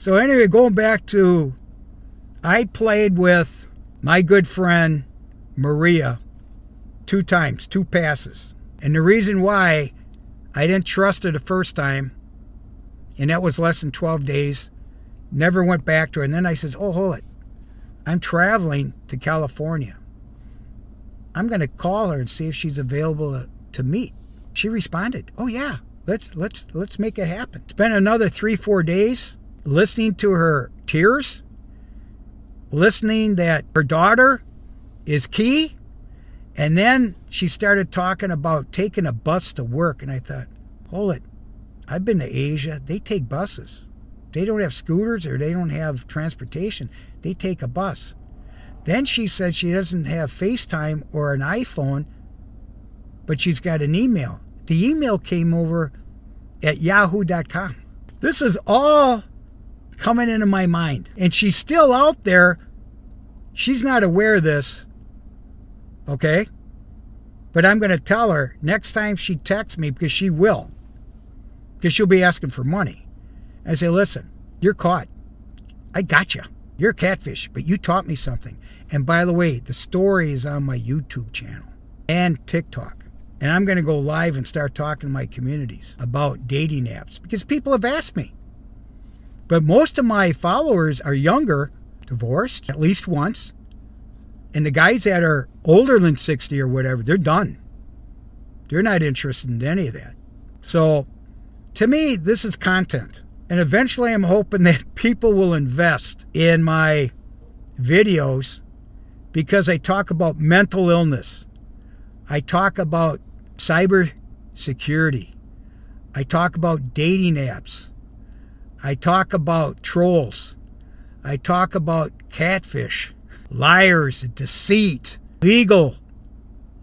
So anyway, going back to, I played with my good friend Maria 2 times, 2 passes. And the reason why I didn't trust her the first time, and that was less than 12 days, never went back to her. And then I said, oh, hold it. I'm traveling to California. I'm going to call her and see if she's available to meet. She responded, oh yeah, let's make it happen. Spent another 3-4 days listening to her tears, listening that her daughter is key. And then she started talking about taking a bus to work. And I thought, hold it. I've been to Asia. They take buses. They don't have scooters or they don't have transportation. They take a bus. Then she said she doesn't have FaceTime or an iPhone, but she's got an email. The email came over at yahoo.com. This is all coming into my mind. And she's still out there. She's not aware of this. Okay? But I'm going to tell her next time she texts me, because she will. Because she'll be asking for money. I say, listen, you're caught. I got you. You're a catfish, but you taught me something. And by the way, the story is on my YouTube channel and TikTok. And I'm going to go live and start talking to my communities about dating apps because people have asked me. But most of my followers are younger, divorced at least once. And the guys that are older than 60 or whatever, they're done. They're not interested in any of that. So to me, this is content. And eventually I'm hoping that people will invest in my videos because I talk about mental illness. I talk about cyber security. I talk about dating apps. I talk about trolls. I talk about catfish, liars, deceit, legal,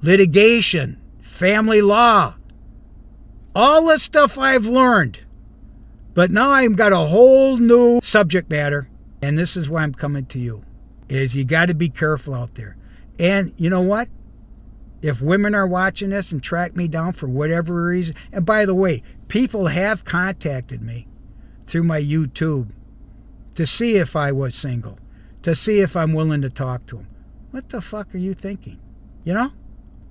litigation, family law. All this stuff I've learned. But now I've got a whole new subject matter, and this is why I'm coming to you, is you got to be careful out there. And you know what? If women are watching this and track me down for whatever reason, and by the way, people have contacted me through my YouTube to see if I was single, to see if I'm willing to talk to them. What the fuck are you thinking? You know?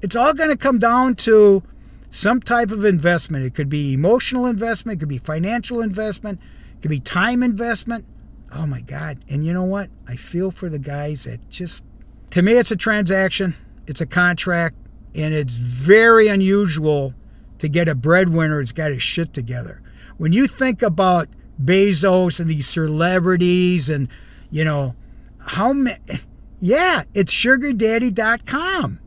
It's all going to come down to some type of investment. It could be emotional investment. It could be financial investment. It could be time investment. Oh my God. And you know what? I feel for the guys that just, to me, it's a transaction. It's a contract. And it's very unusual to get a breadwinner that's got his shit together. When you think about Bezos and these celebrities and, you know, how many, yeah, it's sugardaddy.com.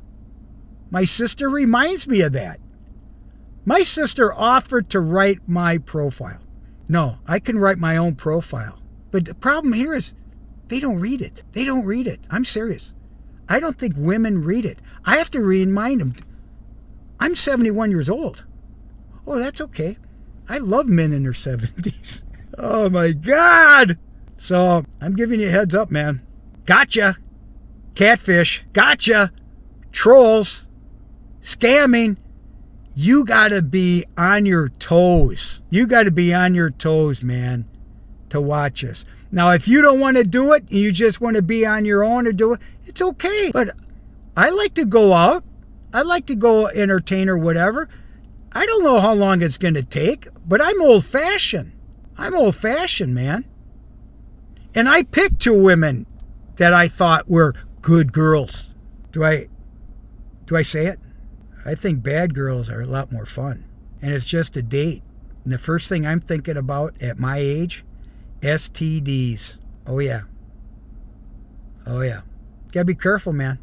My sister reminds me of that. My sister offered to write my profile. No, I can write my own profile. But the problem here is they don't read it. They don't read it. I'm serious. I don't think women read it. I have to remind them. I'm 71 years old. Oh, that's okay. I love men in their 70s. Oh my God. So I'm giving you a heads up, man. Gotcha. Catfish. Gotcha. Trolls. Scamming. You got to be on your toes. You got to be on your toes, man, to watch us. Now, if you don't want to do it, and you just want to be on your own or do it, it's okay. But I like to go out. I like to go entertain or whatever. I don't know how long it's going to take, but I'm old-fashioned. I'm old-fashioned, man. And I picked 2 women that I thought were good girls. Do I say it? I think bad girls are a lot more fun. And it's just a date. And the first thing I'm thinking about at my age, STDs. Oh yeah. Oh yeah. Gotta be careful, man.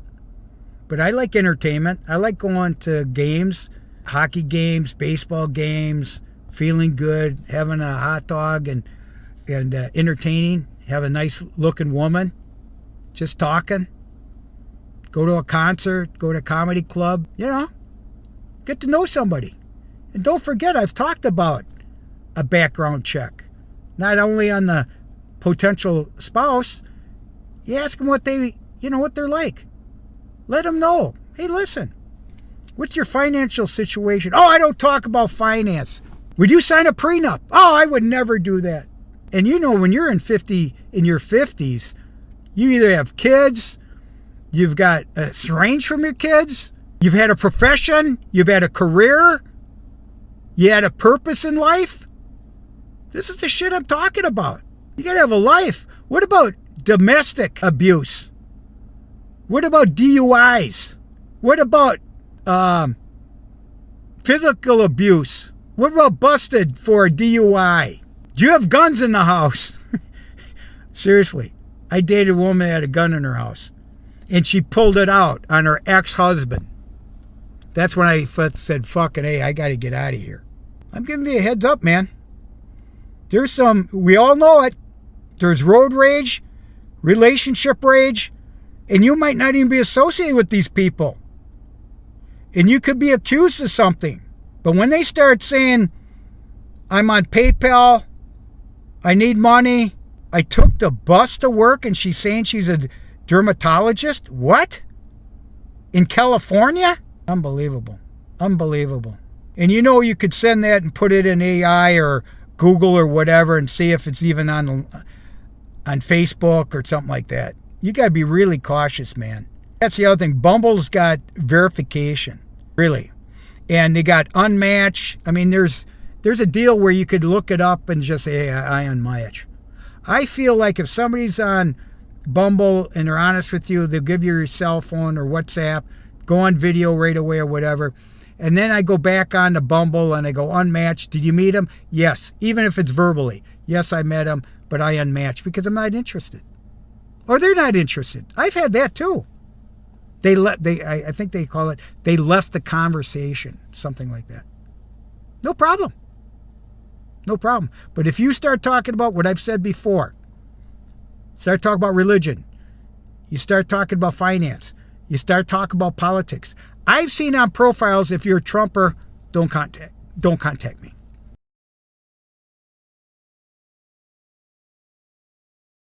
But I like entertainment. I like going to games, hockey games, baseball games, feeling good, having a hot dog and entertaining, have a nice looking woman, just talking, go to a concert, go to a comedy club, you know, get to know somebody. And don't forget, I've talked about a background check. Not only on the potential spouse, you ask them what they, you know, what they're like. Let them know. Hey, listen, what's your financial situation? Oh, I don't talk about finance. Would you sign a prenup? Oh, I would never do that. And you know, when you're in your 50s, you either have kids, you've got estranged from your kids, you've had a profession, you've had a career, you had a purpose in life. This is the shit I'm talking about. You gotta have a life. What about domestic abuse? What about DUIs? What about physical abuse? What about busted for a DUI? Do you have guns in the house? Seriously, I dated a woman that had a gun in her house, and she pulled it out on her ex-husband. That's when I said, fucking hey, I gotta get out of here. I'm giving you a heads up, man. There's some, we all know it. There's road rage, relationship rage, and you might not even be associated with these people. And you could be accused of something. But when they start saying, I'm on PayPal, I need money, I took the bus to work, and she's saying she's a dermatologist? What? In California? Unbelievable. Unbelievable. And you know, you could send that and put it in AI or Google or whatever and see if it's even on Facebook or something like that. You got to be really cautious, man. That's the other thing. Bumble's got verification, really. And they got unmatched. I mean, there's a deal where you could look it up and just say, hey, I unmatch. I feel like if somebody's on Bumble and they're honest with you, they'll give you your cell phone or WhatsApp, go on video right away or whatever. And then I go back on to Bumble and I go unmatched. Did you meet him? Yes. Even if it's verbally. Yes, I met him, but I unmatched because I'm not interested. Or they're not interested. I've had that too. I think they call it, they left the conversation, something like that. No problem. No problem. But if you start talking about what I've said before, start talking about religion, you start talking about finance, you start talking about politics. I've seen on profiles, if you're a Trumper, don't contact me.